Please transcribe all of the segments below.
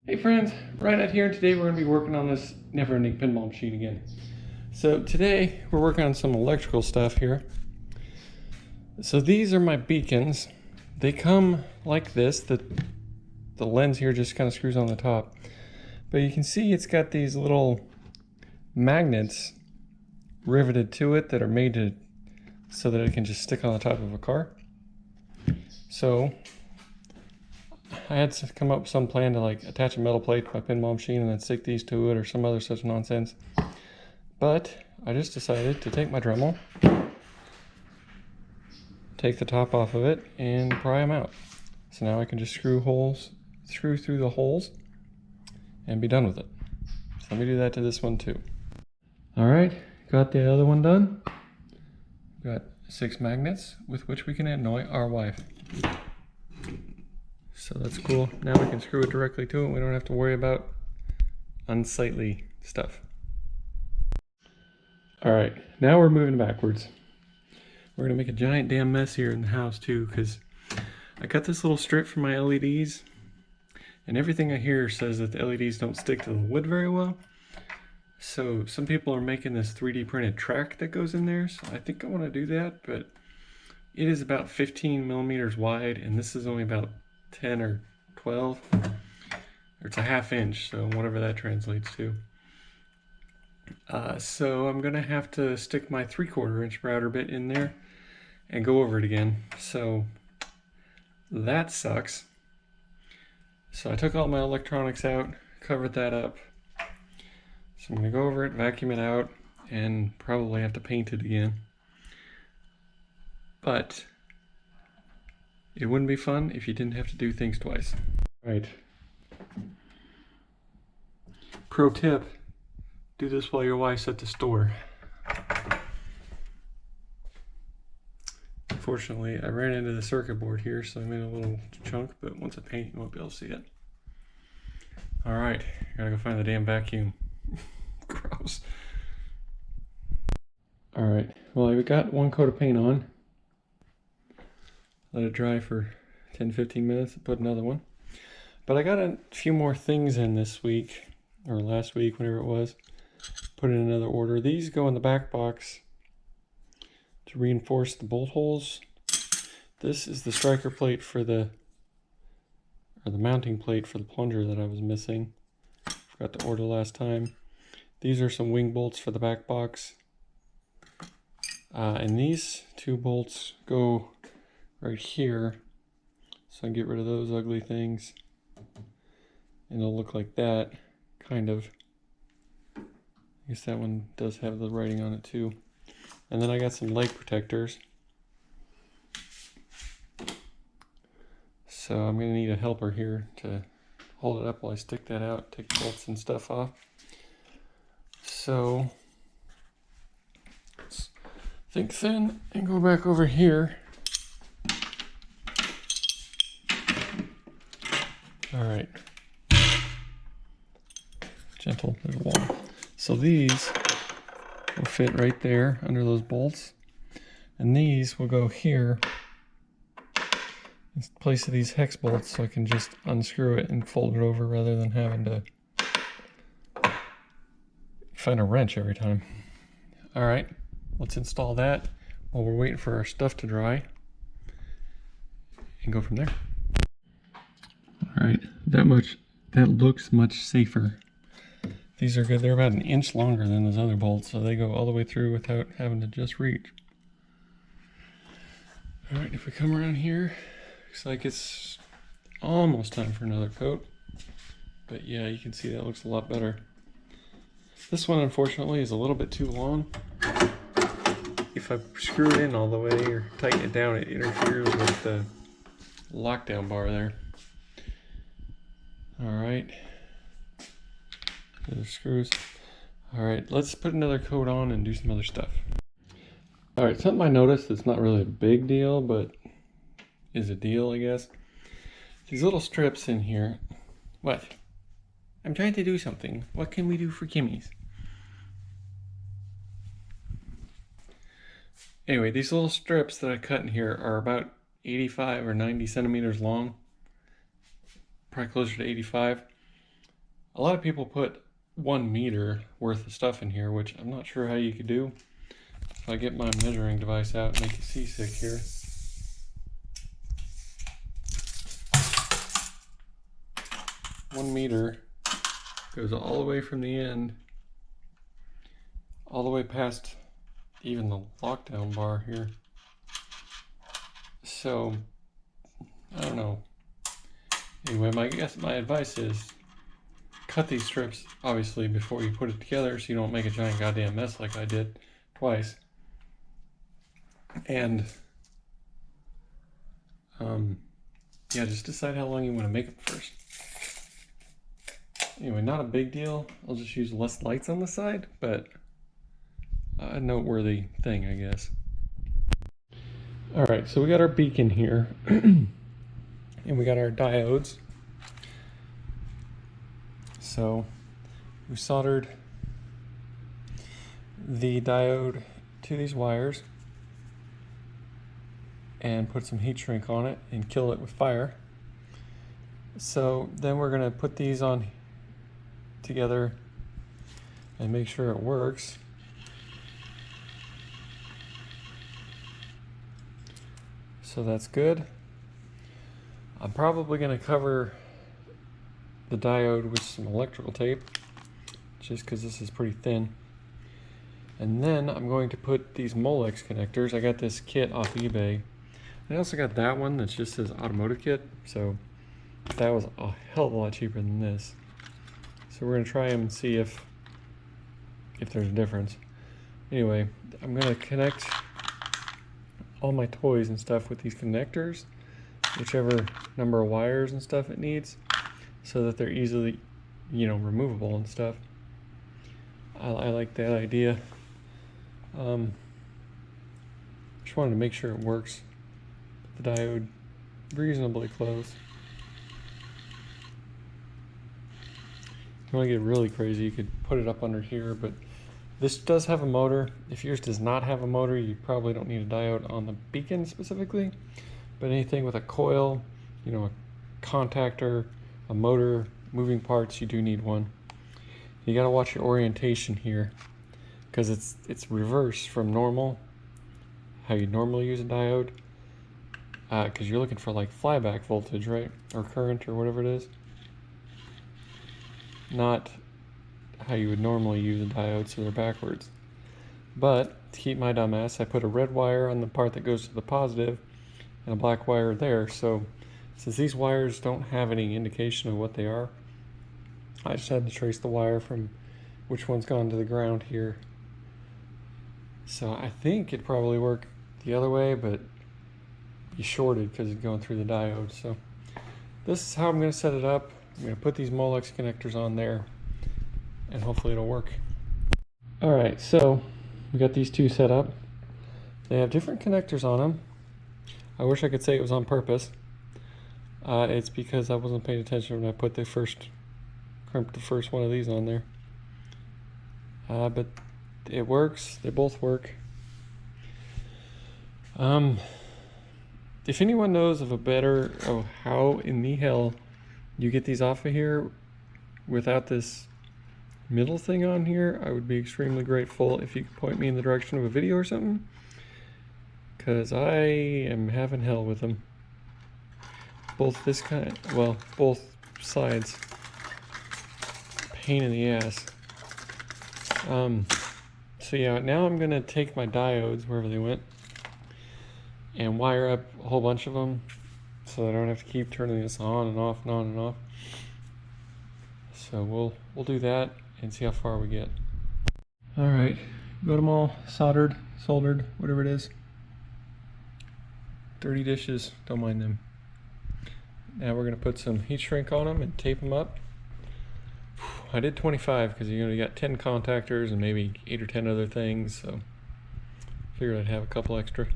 Hey friends, Ryan out here, and today we're going to be working on this never-ending pinball machine again. So today we're working on some electrical stuff here. So these are my beacons. They come like this. The lens here just kind of screws on the top. But you can see it's got these little magnets riveted to it that are made so that it can just stick on the top of a car. So I had to come up with some plan to like attach a metal plate to my pinball machine and then stick these to it or some other such nonsense. But I just decided to take my Dremel, take the top off of it, and pry them out. So now I can just screw through the holes and be done with it. So let me do that to this one too. All right, got the other one done. Got 6 magnets with which we can annoy our wife. So that's cool. Now we can screw it directly to it. We don't have to worry about unsightly stuff. All right, now we're moving backwards. We're gonna make a giant damn mess here in the house too, because I got this little strip for my LEDs, and everything I hear says that the LEDs don't stick to the wood very well. So some people are making this 3D printed track that goes in there, so I think I want to do that, but it is about 15 millimeters wide, and this is only about 10 or 12, or it's a ½ inch, so whatever that translates to. So I'm gonna have to stick my 3/4 inch router bit in there and go over it again. So that sucks. So I took all my electronics out, covered that up. So I'm gonna go over it, vacuum it out, and probably have to paint it again. But it wouldn't be fun if you didn't have to do things twice. Right. Pro tip, do this while your wife's at the store. Unfortunately, I ran into the circuit board here, so I made a little chunk, but once I paint, you won't be able to see it. All right, gotta go find the damn vacuum. Gross. All right, well, I got one coat of paint on. Let it dry for 10-15 minutes and put another one. But I got a few more things in this week, or last week, whenever it was. Put in another order. These go in the back box to reinforce the bolt holes. This is the striker plate for the mounting plate for the plunger that I was missing. Forgot to order last time. These are some wing bolts for the back box. And these 2 bolts go right here, so I can get rid of those ugly things, and it'll look like that, kind of. I guess that one does have the writing on it too. And then I got some leg protectors, so I'm gonna need a helper here to hold it up while I stick that out, take the bolts and stuff off. So let's think thin and go back over here. All right, gentle, there's a wall. So these will fit right there under those bolts, and these will go here in place of these hex bolts, so I can just unscrew it and fold it over rather than having to find a wrench every time. All right, let's install that while we're waiting for our stuff to dry and go from there. All right, that looks much safer. These are good. They're about 1 inch longer than those other bolts, so they go all the way through without having to just reach. All right, if we come around here, looks like it's almost time for another coat. But yeah, you can see that looks a lot better. This one, unfortunately, is a little bit too long. If I screw it in all the way or tighten it down, it interferes with the lockdown bar there. All right, the screws. All right, let's put another coat on and do some other stuff. All right, something I noticed that's not really a big deal, but is a deal, I guess. These little strips in here. What? I'm trying to do something. What can we do for Kimmy's? Anyway, these little strips that I cut in here are about 85 or 90 centimeters long. Probably closer to 85. A lot of people put 1 meter worth of stuff in here, which I'm not sure how you could do. If I get my measuring device out and make you seasick here. One meter goes all the way from the end, all the way past even the lockdown bar here. So, I don't know. Anyway, my advice is cut these strips, obviously, before you put it together so you don't make a giant goddamn mess like I did twice. And, yeah, just decide how long you want to make them first. Anyway, not a big deal. I'll just use less lights on the side, but a noteworthy thing, I guess. Alright, so we got our beacon here, and we got our diodes. So we soldered the diode to these wires and put some heat shrink on it and kill it with fire. So then we're going to put these on together and make sure it works. So that's good. I'm probably going to cover the diode with some electrical tape just because this is pretty thin. And then I'm going to put these Molex connectors. I got this kit off eBay. I also got that one that just says automotive kit, so that was a hell of a lot cheaper than this. So we're going to try them and see if there's a difference. Anyway, I'm going to connect all my toys and stuff with these connectors, whichever number of wires and stuff it needs, so that they're easily, removable and stuff. I like that idea. Just wanted to make sure it works. Put the diode reasonably close. If you want to get really crazy, you could put it up under here, but this does have a motor. If yours does not have a motor, you probably don't need a diode on the beacon specifically, but anything with a coil, a contactor, a motor, moving parts, you do need one. You got to watch your orientation here, because it's reverse from normal, how you normally use a diode, because you're looking for like flyback voltage, right, or current or whatever it is, not how you would normally use a diode, so they're backwards. But to keep my dumb ass, I put a red wire on the part that goes to the positive and a black wire there. So since these wires don't have any indication of what they are, I just had to trace the wire from which one's gone to the ground here. So I think it'd probably work the other way, but be shorted because it's going through the diode. So this is how I'm going to set it up. I'm going to put these Molex connectors on there, and hopefully it'll work. Alright, so we got these two set up. They have different connectors on them. I wish I could say it was on purpose. It's because I wasn't paying attention when I put crimped the first one of these on there. But it works. They both work. If anyone knows of how in the hell you get these off of here without this middle thing on here, I would be extremely grateful if you could point me in the direction of a video or something, because I am having hell with them. Both sides. Pain in the ass. So yeah, now I'm gonna take my diodes wherever they went and wire up a whole bunch of them so that I don't have to keep turning this on and off and on and off. So we'll do that and see how far we get. All right, got them all soldered, whatever it is. Dirty dishes, don't mind them. Now we're gonna put some heat shrink on them and tape them up. I did 25 because you got 10 contactors and maybe 8 or 10 other things, so figured I'd have a couple extra.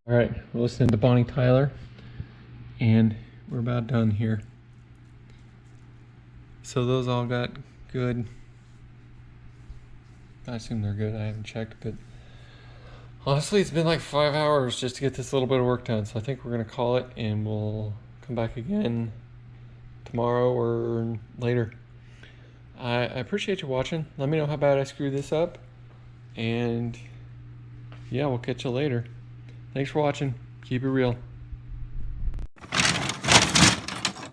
All right, we're listening to Bonnie Tyler, and we're about done here. So those all got good. I assume they're good. I haven't checked, but honestly, it's been like 5 hours just to get this little bit of work done. So I think we're gonna call it, and we'll come back again tomorrow or later. I appreciate you watching. Let me know how bad I screwed this up. And yeah, we'll catch you later. Thanks for watching. Keep it real.